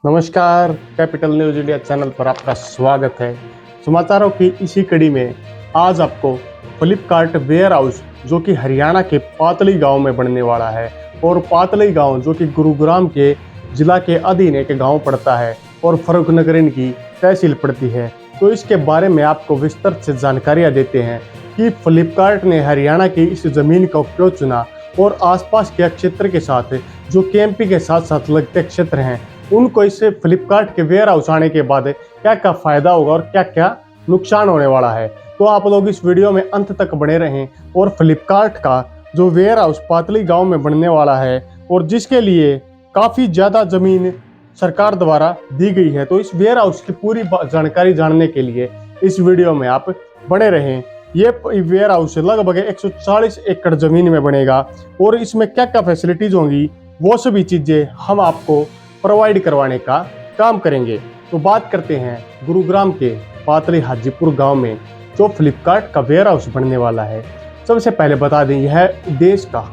नमस्कार, capital news India channel पर आपका स्वागत है। समाचारों की इसी कड़ी में आज आपको फ्लिपकार्ट वेयर हाउस जो कि हरियाणा के पातली गांव में बनने वाला है और पातली गांव जो कि गुरुग्राम के जिला के अधीन एक गांव पड़ता है और फर्रुखनगर इनकी तहसील पड़ती है। तो इसके बारे में आपको विस्तृत से जानकारियां देते हैं कि फ्लिपकार्ट ने हरियाणा की इस जमीन को क्यों चुना और आसपास के क्षेत्र के साथ जो केएमपी के साथ साथ लगते क्षेत्र हैं उनको इससे फ्लिपकार्ट के वेयर हाउस आने के बाद क्या क्या फायदा होगा और क्या क्या नुकसान होने वाला है। तो आप लोग इस वीडियो में अंत तक बने रहें और फ्लिपकार्ट का जो वेयर हाउस पातली गांव में बनने वाला है और जिसके लिए काफ़ी ज़्यादा ज़मीन सरकार द्वारा दी गई है, तो इस वेयर हाउस की पूरी जानकारी जानने के लिए इस वीडियो में आप बने रहें। ये वेयर हाउस लगभग 140 एकड़ ज़मीन में बनेगा और इसमें क्या क्या फैसिलिटीज़ होंगी वो सभी चीज़ें हम आपको प्रोवाइड करवाने का काम करेंगे। तो बात करते हैं गुरुग्राम के पातली हाजीपुर गांव में जो फ्लिपकार्ट का वेयर हाउस बनने वाला है। सबसे पहले बता दें, यह देश का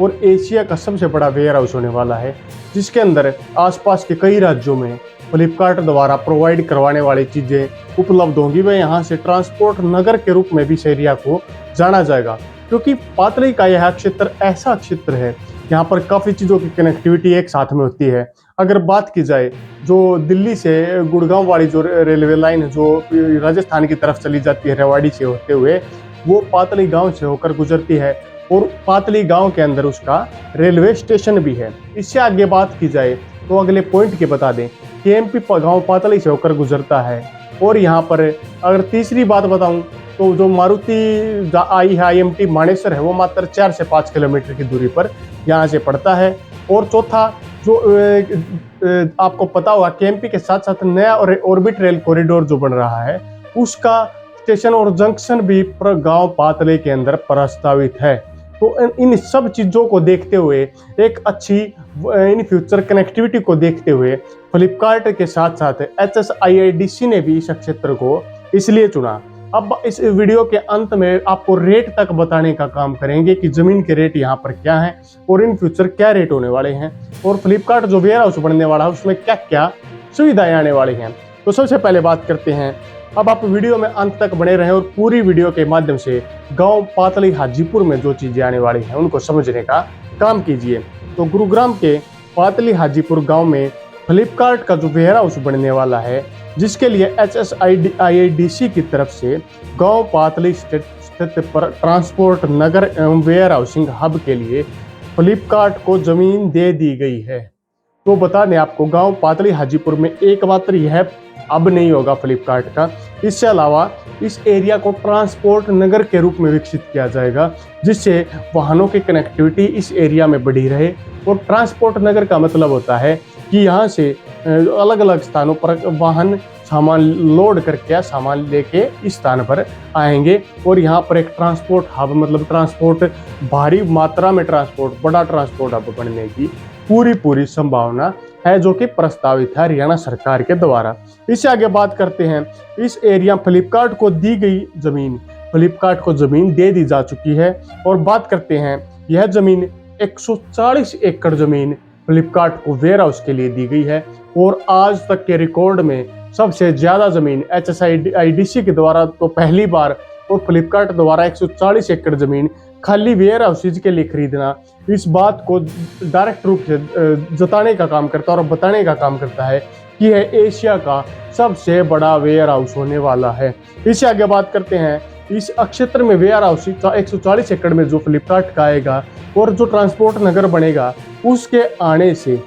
और एशिया का सबसे बड़ा वेयर हाउस होने वाला है, जिसके अंदर आसपास के कई राज्यों में फ्लिपकार्ट द्वारा प्रोवाइड करवाने वाली चीज़ें उपलब्ध होंगी। वह यहाँ से ट्रांसपोर्ट नगर के रूप में भी इस एरिया को जाना जाएगा, क्योंकि पातली का यह क्षेत्र ऐसा क्षेत्र है यहाँ पर काफ़ी चीज़ों की कनेक्टिविटी एक साथ में होती है। अगर बात की जाए जो दिल्ली से गुड़गांव वाली जो रेलवे लाइन है जो राजस्थान की तरफ चली जाती है रेवाड़ी से होते हुए, वो पातली गांव से होकर गुजरती है और पातली गांव के अंदर उसका रेलवे स्टेशन भी है। इससे आगे बात की जाए तो अगले पॉइंट के बता दें, केएमपी गांव पातली से होकर गुजरता है। और यहाँ पर अगर तीसरी बात बताऊं तो जो मारुति आई है IMT मानेसर है, वो मात्र 4 से 5 किलोमीटर की दूरी पर यहाँ से पड़ता है। और चौथा जो आपको पता होगा, केएमपी के साथ साथ नया और ऑर्बिट रेल कॉरिडोर जो बन रहा है उसका स्टेशन और जंक्शन भी गांव पातली के अंदर प्रस्तावित है। तो इन सब चीज़ों को देखते हुए, एक अच्छी इन फ्यूचर कनेक्टिविटी को देखते हुए फ्लिपकार्ट के साथ साथ HSIIDC ने भी इस क्षेत्र को इसलिए चुना। अब इस वीडियो के अंत में आपको रेट तक बताने का काम करेंगे कि ज़मीन के रेट यहाँ पर क्या हैं और इन फ्यूचर क्या रेट होने वाले हैं और फ्लिपकार्ट जो वेयर हाउस बनने वाला है उसमें क्या क्या सुविधाएं आने वाली हैं। तो सबसे पहले बात करते हैं, अब आप वीडियो में अंत तक बने रहें और पूरी वीडियो के माध्यम से गांव पातली हाजीपुर में जो चीज़ें आने वाली हैं उनको समझने का काम कीजिए। तो गुरुग्राम के पातली हाजीपुर गांव में फ्लिपकार्ट का जो वेयर हाउस बनने वाला है, जिसके लिए HSIIDC की तरफ से गांव पातली स्थित ट्रांसपोर्ट नगर एवं वेयर हाउसिंग हब के लिए फ्लिपकार्ट को जमीन दे दी गई है। तो बता दें आपको, गांव पातली हाजीपुर में एकमात्र यह अब नहीं होगा फ्लिपकार्ट का, इससे अलावा इस एरिया को ट्रांसपोर्ट नगर के रूप में विकसित किया जाएगा, जिससे वाहनों की कनेक्टिविटी इस एरिया में बढ़ी रहे। और ट्रांसपोर्ट नगर का मतलब होता है कि यहाँ से अलग अलग स्थानों पर वाहन सामान लोड करके या सामान लेके इस स्थान पर आएंगे और यहाँ पर एक ट्रांसपोर्ट हब, मतलब ट्रांसपोर्ट भारी मात्रा में ट्रांसपोर्ट, बड़ा ट्रांसपोर्ट हब बनने की पूरी संभावना है, जो कि प्रस्तावित है हरियाणा सरकार के द्वारा। इससे आगे बात करते हैं, इस एरिया फ्लिपकार्ट को दी गई जमीन, फ्लिपकार्ट को जमीन दे दी जा चुकी है। और बात करते हैं, यह जमीन 140 एकड़ जमीन फ्लिपकार्ट को वेयर हाउस के लिए दी गई है और आज तक के रिकॉर्ड में सबसे ज़्यादा ज़मीन HSIIDC के द्वारा तो पहली बार और फ्लिपकार्ट द्वारा 140 एकड़ ज़मीन खाली वेयर हाउसेज के लिए खरीदना इस बात को डायरेक्ट रूप से जताने का काम करता है और बताने का काम करता है कि यह एशिया का सबसे बड़ा वेयर हाउस होने वाला है। इससे आगे बात करते हैं, इस क्षेत्र में वेयर हाउस 140 एकड़ में जो फ्लिपकार्ट का आएगा और जो ट्रांसपोर्ट नगर बनेगा, उसके आने से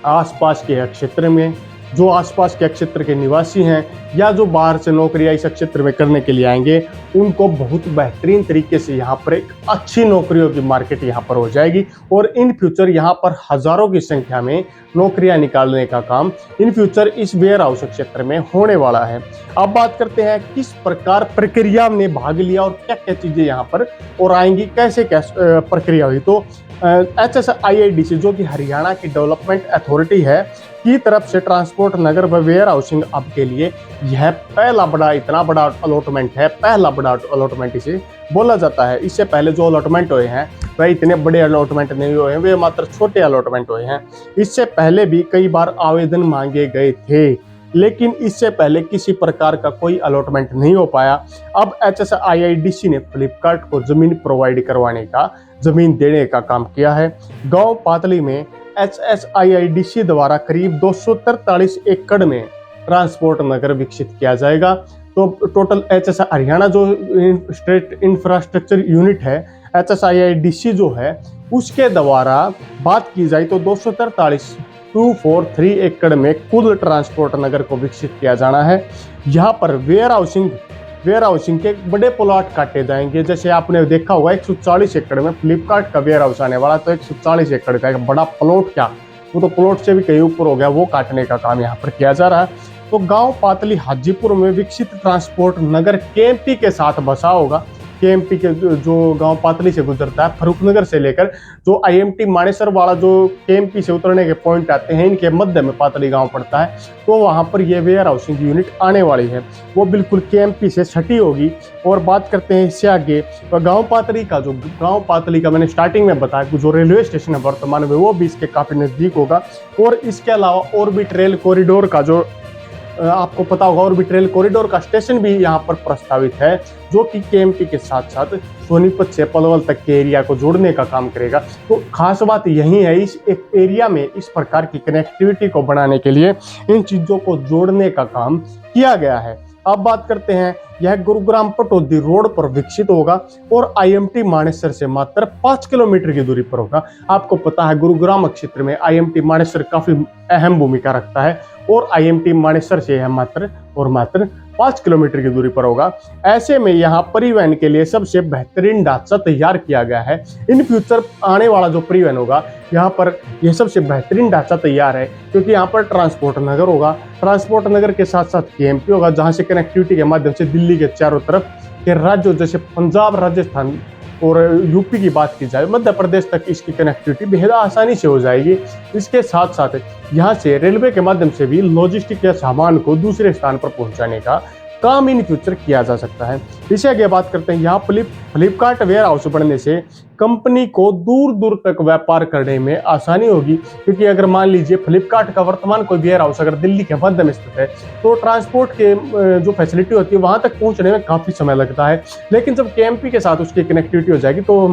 आसपास के क्षेत्र में जो आसपास के क्षेत्र के निवासी हैं या जो बाहर से नौकरियां इस क्षेत्र में करने के लिए आएंगे, उनको बहुत बेहतरीन तरीके से यहाँ पर एक अच्छी नौकरियों की मार्केट यहाँ पर हो जाएगी और इन फ्यूचर यहाँ पर हजारों की संख्या में नौकरियां निकालने का काम इन फ्यूचर इस वेयर हाउस क्षेत्र में होने वाला है। अब बात करते हैं किस प्रकार प्रक्रिया में भाग लिया और क्या क्या चीज़ें यहाँ पर और आएंगी, कैसे प्रक्रिया हुई। तो HSIIDC जो कि हरियाणा की डेवलपमेंट अथॉरिटी है, की तरफ से ट्रांसपोर्ट नगर व वेयर हाउसिंग हब के लिए यह पहला बड़ा, इतना बड़ा अलॉटमेंट है, पहला बड़ा अलॉटमेंट इसे बोला जाता है। इससे पहले जो अलॉटमेंट हुए हैं वह इतने बड़े अलॉटमेंट नहीं हुए हैं, वे मात्र छोटे अलॉटमेंट हुए हैं। इससे पहले भी कई बार आवेदन मांगे गए थे, लेकिन इससे पहले किसी प्रकार का कोई अलॉटमेंट नहीं हो पाया। अब HSIIDC ने फ्लिपकार्ट को जमीन प्रोवाइड करवाने का, जमीन देने का काम किया है। गांव पातली में HSIIDC द्वारा करीब 243 एकड़ में ट्रांसपोर्ट नगर विकसित किया जाएगा। तो टोटल हरियाणा जो स्टेट इंफ्रास्ट्रक्चर यूनिट है, HSIIDC जो है, उसके द्वारा बात की जाए तो 243 एकड़ में कुल ट्रांसपोर्ट नगर को विकसित किया जाना है। यहाँ पर वेयर हाउसिंग के बड़े प्लॉट काटे जाएंगे। जैसे आपने देखा होगा 140 एकड़ में फ्लिपकार्ट का वेयर हाउस आने वाला, तो 140 एकड़ का एक बड़ा प्लॉट, क्या वो तो प्लॉट से भी कहीं ऊपर हो गया, वो काटने का काम यहाँ पर किया जा रहा है। तो गांव पातली हाजीपुर में विकसित ट्रांसपोर्ट नगर KMP के साथ बसा होगा। KMP के जो गांव पातली से गुजरता है, फरूखनगर से लेकर जो IMT मानेसर वाला जो KMP से उतरने के पॉइंट आते हैं, इनके मध्य में पातली गांव पड़ता है। तो वहां पर ये वेयर हाउसिंग यूनिट आने वाली है, वो बिल्कुल KMP से सटी होगी। और बात करते हैं इससे आगे, तो गांव पातली का मैंने स्टार्टिंग में बताया कि जो रेलवे स्टेशन है वर्तमान में, वो भी इसके काफी नजदीक होगा। और इसके अलावा ऑर्बिट रेल कॉरिडोर का जो आपको पता होगा, ऑर्बिट रेल कॉरिडोर का स्टेशन भी यहाँ पर प्रस्तावित है, जो कि KMP के साथ साथ सोनीपत से पलवल तक के एरिया को जोड़ने का काम करेगा। तो खास बात यही है, इस एक एरिया में इस प्रकार की कनेक्टिविटी को बढ़ाने के लिए इन चीजों को जोड़ने का काम किया गया है। अब बात करते हैं, यह गुरुग्राम पटौदी रोड पर विकसित होगा और IMT मानेसर से मात्र 5 किलोमीटर की दूरी पर होगा। आपको पता है गुरुग्राम क्षेत्र में IMT मानेसर काफी अहम भूमिका रखता है और IMT मानेसर से यह मात्र 5 किलोमीटर की दूरी पर होगा। ऐसे में यहाँ परिवहन के लिए सबसे बेहतरीन ढांचा तैयार किया गया है। इन फ्यूचर आने वाला जो परिवहन होगा, यहाँ पर यह सबसे बेहतरीन ढांचा तैयार है, क्योंकि यहाँ पर ट्रांसपोर्ट नगर होगा। ट्रांसपोर्ट नगर के साथ साथ KMP होगा, जहाँ से कनेक्टिविटी के माध्यम से दिल्ली के चारों तरफ के राज्यों जैसे पंजाब, राजस्थान और UP की बात की जाए, मध्य प्रदेश तक इसकी कनेक्टिविटी बेहद आसानी से हो जाएगी। इसके साथ साथ यहाँ से रेलवे के माध्यम से भी लॉजिस्टिक या सामान को दूसरे स्थान पर पहुंचाने का काम इन फ्यूचर किया जा सकता है। इसे आगे बात करते हैं, यहाँ फ्लिपकार्ट वेयर हाउस बढ़ने से कंपनी को दूर दूर तक व्यापार करने में आसानी होगी। क्योंकि अगर मान लीजिए फ्लिपकार्ट का वर्तमान कोई वेयर हाउस अगर दिल्ली के मध्य में स्थित है, तो ट्रांसपोर्ट के जो फैसिलिटी होती है वहां तक पहुंचने में काफी समय लगता है। लेकिन जब KMP के साथ उसकी कनेक्टिविटी हो जाएगी, तो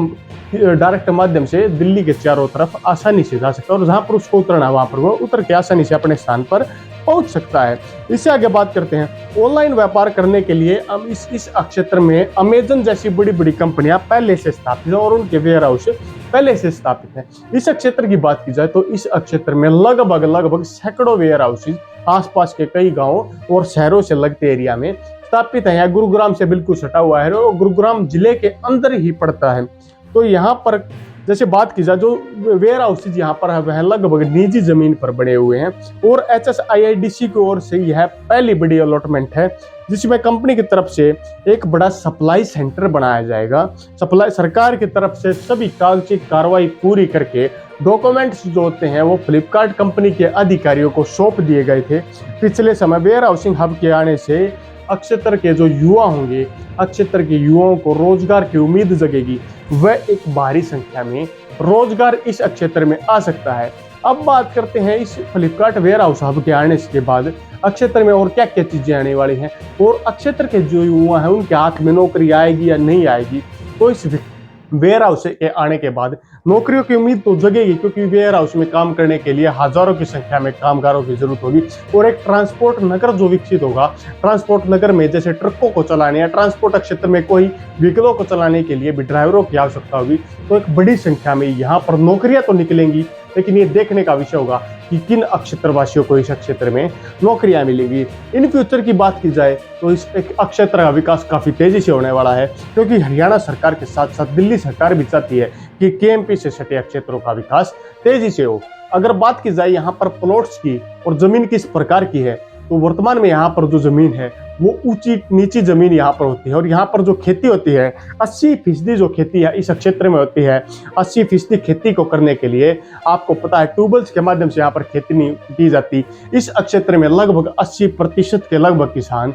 डायरेक्ट माध्यम से दिल्ली के चारों तरफ आसानी से जा सकता है और जहां पर उसको उतरना है वहां पर वो उतर के आसानी से अपने स्थान पर पहुंच सकता है। इससे आगे बात करते हैं, ऑनलाइन व्यापार करने के लिए हम इस क्षेत्र में अमेजन जैसी बड़ी बड़ी कंपनियां पहले से स्थापित हैं और उनके वेयर हाउस पहले से स्थापित हैं। इस क्षेत्र की बात की जाए तो इस क्षेत्र में लगभग सैकड़ों वेयर हाउसेज आसपास के कई गांवों और शहरों से लगते एरिया में स्थापित है। यहाँ गुरुग्राम से बिल्कुल सटा हुआ है और गुरुग्राम जिले के अंदर ही पड़ता है। तो यहाँ पर जैसे बात की जाए, जो वेयर हाउसेज यहाँ पर है वह लगभग निजी जमीन पर बने हुए हैं और HSIIDC की ओर से यह पहली बड़ी अलॉटमेंट है, जिसमें कंपनी की तरफ से एक बड़ा सप्लाई सेंटर बनाया जाएगा। सरकार की तरफ से सभी कागजी कार्रवाई पूरी करके डॉक्यूमेंट्स जो होते हैं वो फ्लिपकार्ट कंपनी के अधिकारियों को सौंप दिए गए थे। पिछले समय वेयर हाउसिंग हब के आने से क्षेत्र के जो युवा होंगे, क्षेत्र के युवाओं को रोजगार की उम्मीद जगेगी, वह एक भारी संख्या में रोजगार इस क्षेत्र में आ सकता है। अब बात करते हैं इस फ्लिपकार्ट वेयर हाउस हब के आने के बाद क्षेत्र में और क्या क्या चीजें आने वाली हैं और क्षेत्र के जो युवा हैं उनके हाथ में नौकरी आएगी या नहीं आएगी। तो इस वेयर हाउस के आने के बाद नौकरियों की उम्मीद तो जगेगी, क्योंकि वेयर हाउस में काम करने के लिए हजारों की संख्या में कामगारों की जरूरत होगी और एक ट्रांसपोर्ट नगर जो विकसित होगा, ट्रांसपोर्ट नगर में जैसे ट्रकों को चलाने या ट्रांसपोर्ट क्षेत्र में कोई व्हीकलों को चलाने के लिए भी ड्राइवरों की आवश्यकता होगी। तो एक बड़ी संख्या में यहाँ पर नौकरियां तो निकलेंगी, लेकिन ये देखने का विषय होगा कि किन क्षेत्रवासियों को इस क्षेत्र में नौकरियां मिलेंगी। इन फ्यूचर की बात की जाए तो इस एक क्षेत्र का विकास काफी तेजी से होने वाला है, क्योंकि हरियाणा सरकार के साथ साथ दिल्ली सरकार भी चाहती है कि KMP से सटे क्षेत्रों का विकास तेजी से हो। अगर बात की जाए यहाँ पर प्लॉट्स की और जमीन किस प्रकार की है, तो वर्तमान में यहाँ पर जो जमीन है वो ऊंची नीची जमीन यहाँ पर होती है। और यहाँ पर जो खेती होती है 80% जो खेती है इस क्षेत्र में होती है। 80% खेती को करने के लिए आपको पता है ट्यूबवेल्स के माध्यम से यहाँ पर खेती नहीं की जाती। इस क्षेत्र में लगभग 80% के लगभग किसान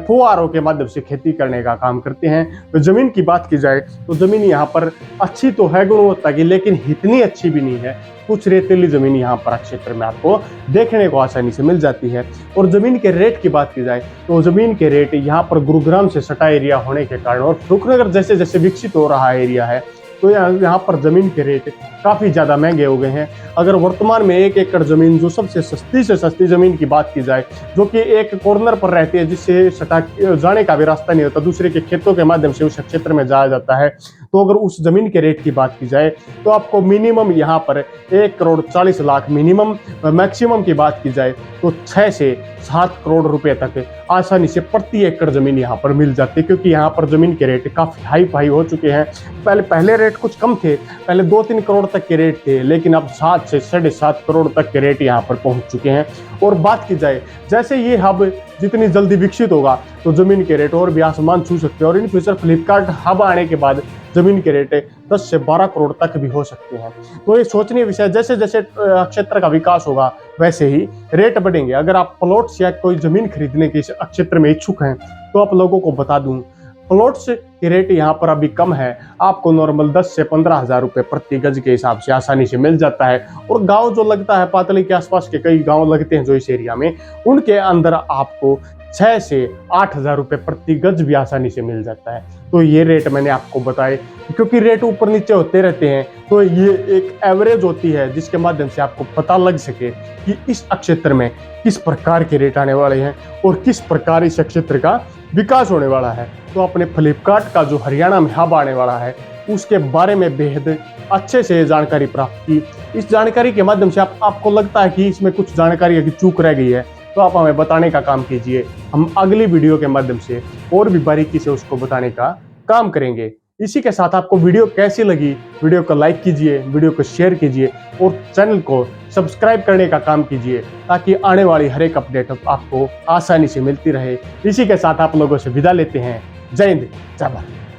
फुहारों के माध्यम से खेती करने का काम करते हैं। तो जमीन की बात की जाए तो जमीन यहाँ पर अच्छी तो है गुणवत्ता की, लेकिन इतनी अच्छी भी नहीं है। कुछ रेतीली जमीन यहाँ पर क्षेत्र में आपको देखने को आसानी से मिल जाती है। और जमीन के रेट की बात की जाए तो जमीन के रेट यहाँ पर गुरुग्राम से सटा एरिया होने के कारण और रुकनगर जैसे जैसे विकसित हो रहा एरिया है तो यहाँ पर जमीन के रेट काफ़ी ज़्यादा महंगे हो गए हैं। अगर वर्तमान में 1 एकड़ जमीन जो सबसे सस्ती से सस्ती जमीन की बात की जाए, जो कि एक कॉर्नर पर रहती है जिससे सटा जाने का भी रास्ता नहीं होता, दूसरे के खेतों के माध्यम से उस क्षेत्र में जाया जाता है, तो अगर उस जमीन के रेट की बात की जाए तो आपको मिनिमम यहाँ पर 1,40,00,000 मिनिमम, मैक्सिमम की बात की जाए तो 6 से 7 करोड़ रुपए तक आसानी से प्रति एकड़ जमीन यहाँ पर मिल जाती है। क्योंकि यहाँ पर जमीन के रेट काफ़ी हाई फाई हो चुके हैं। पहले रेट कुछ कम थे, पहले 2-3 करोड़ तक के रेट थे, लेकिन अब 7 से 7.5 करोड़ तक के रेट यहाँ पर पहुँच चुके हैं। और बात की जाए जैसे ये हब जितनी जल्दी विकसित होगा तो जमीन के रेट और भी आसमान छू सकते हैं। और इन फ्यूचर फ्लिपकार्ट हब आने के बाद जमीन के रेट 10 से 12 करोड़ तक भी हो सकते हैं। तो ये सोचनीय विषय, जैसे जैसे क्षेत्र का विकास होगा वैसे ही रेट बढ़ेंगे। अगर आप प्लॉट्स या कोई जमीन खरीदने के इस क्षेत्र में इच्छुक हैं तो आप लोगों को बता दूं, प्लॉट्स के रेट यहाँ पर अभी कम है। आपको नॉर्मल 10 से 15,000 रुपये प्रति गज के हिसाब से आसानी से मिल जाता है। और गांव जो लगता है, पातली के आसपास के कई गांव लगते हैं जो इस एरिया में, उनके अंदर आपको 6 से 8,000 रुपये प्रति गज भी आसानी से मिल जाता है। तो ये रेट मैंने आपको बताए क्योंकि रेट ऊपर नीचे होते रहते हैं, तो ये एक एवरेज होती है जिसके माध्यम से आपको पता लग सके कि इस क्षेत्र में किस प्रकार के रेट आने वाले हैं और किस प्रकार इस क्षेत्र का विकास होने वाला है। तो अपने फ्लिपकार्ट का जो हरियाणा में हब आने वाला है उसके बारे में बेहद अच्छे से जानकारी प्राप्त की। इस जानकारी के माध्यम से आपको लगता है कि इसमें कुछ जानकारी की चूक रह गई है तो आप हमें बताने का काम कीजिए। हम अगली वीडियो के माध्यम से और भी बारीकी से उसको बताने का काम करेंगे। इसी के साथ आपको वीडियो कैसी लगी, वीडियो को लाइक कीजिए, वीडियो को शेयर कीजिए और चैनल को सब्सक्राइब करने का काम कीजिए ताकि आने वाली हर एक अपडेट आपको आसानी से मिलती रहे। इसी के साथ आप लोगों से विदा लेते हैं। जय हिंद, जय भारत।